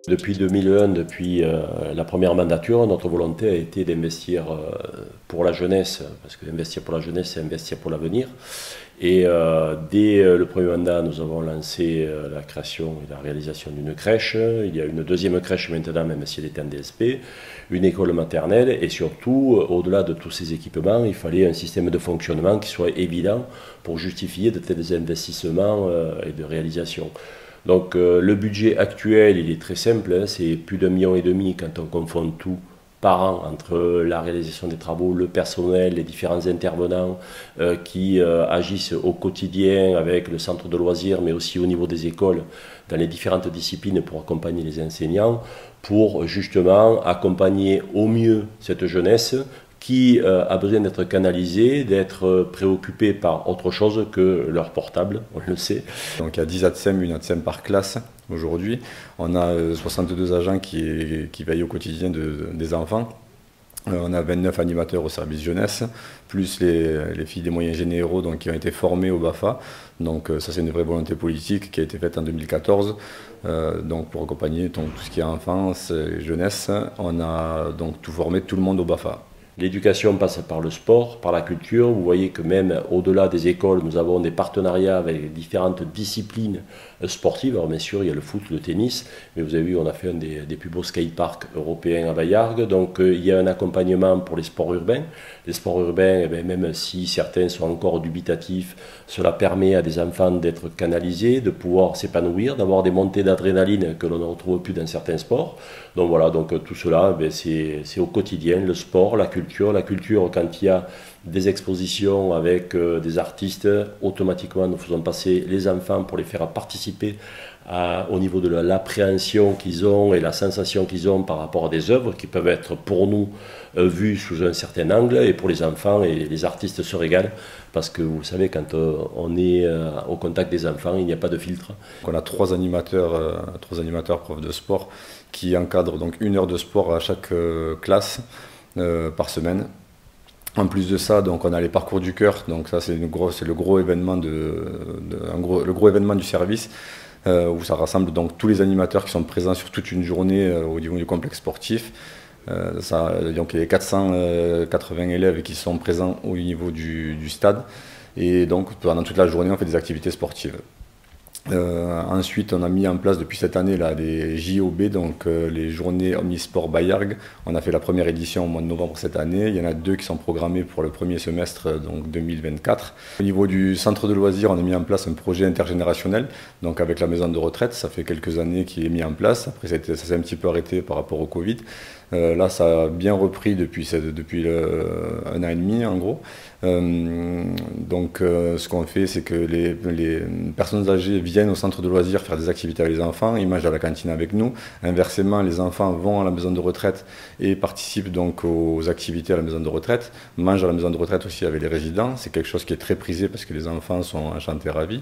Depuis 2001, depuis la première mandature, notre volonté a été d'investir pour la jeunesse, parce que investir pour la jeunesse, c'est investir pour l'avenir. Et dès le premier mandat, nous avons lancé la création et la réalisation d'une crèche. Il y a une deuxième crèche maintenant, même si elle était en DSP, une école maternelle, et surtout, au-delà de tous ces équipements, il fallait un système de fonctionnement qui soit évident pour justifier de tels investissements et de réalisation. Donc le budget actuel, il est très simple, hein, c'est plus d'1,5 million quand on confond tout par an entre la réalisation des travaux, le personnel, les différents intervenants qui agissent au quotidien avec le centre de loisirs, mais aussi au niveau des écoles, dans les différentes disciplines pour accompagner les enseignants, pour justement accompagner au mieux cette jeunesse qui a besoin d'être canalisé, d'être préoccupé par autre chose que leur portable, on le sait. Donc il y a 10 ATSEM, une ATSEM par classe aujourd'hui. On a 62 agents qui veillent au quotidien des enfants. On a 29 animateurs au service jeunesse, plus les filles des moyens généraux donc, qui ont été formées au BAFA. Donc ça c'est une vraie volonté politique qui a été faite en 2014. Donc pour accompagner tout ce qui est enfance et jeunesse, on a donc tout formé tout le monde au BAFA. L'éducation passe par le sport, par la culture. Vous voyez que même au-delà des écoles, nous avons des partenariats avec différentes disciplines sportives. Alors bien sûr, il y a le foot, le tennis, mais vous avez vu, on a fait un des plus beaux skateparks européens à Bayargues. Donc il y a un accompagnement pour les sports urbains. Les sports urbains, eh bien, même si certains sont encore dubitatifs, cela permet à des enfants d'être canalisés, de pouvoir s'épanouir, d'avoir des montées d'adrénaline que l'on ne retrouve plus dans certains sports. Donc voilà, donc tout cela, eh c'est au quotidien, le sport, la culture. La culture, quand il y a des expositions avec des artistes, automatiquement nous faisons passer les enfants pour les faire participer au niveau de l'appréhension qu'ils ont et la sensation qu'ils ont par rapport à des œuvres qui peuvent être pour nous vues sous un certain angle, et pour les enfants, et les artistes se régalent parce que vous savez, quand on est au contact des enfants, il n'y a pas de filtre. On a trois animateurs profs de sport qui encadrent donc 1 heure de sport à chaque classe par semaine. En plus de ça, donc on a les parcours du cœur, donc ça c'est le gros événement le gros événement du service, où ça rassemble donc tous les animateurs qui sont présents sur toute une journée au niveau du complexe sportif. Donc il y a 480 élèves qui sont présents au niveau du stade, et donc pendant toute la journée on fait des activités sportives. Ensuite, on a mis en place depuis cette année là, les JOB, donc les journées Omnisport Bayargues. On a fait la première édition au mois de novembre cette année. Il y en a 2 qui sont programmées pour le premier semestre, donc 2024. Au niveau du centre de loisirs, on a mis en place un projet intergénérationnel, donc avec la maison de retraite. Ça fait quelques années qu'il est mis en place. Après, ça s'est un petit peu arrêté par rapport au Covid. Là, ça a bien repris depuis 1 an et demi en gros. Donc ce qu'on fait, c'est que les personnes âgées viennent au centre de loisirs faire des activités avec les enfants, ils mangent à la cantine avec nous. Inversement, les enfants vont à la maison de retraite et participent donc aux activités à la maison de retraite, mangent à la maison de retraite aussi avec les résidents. C'est quelque chose qui est très prisé parce que les enfants sont enchantés, ravis.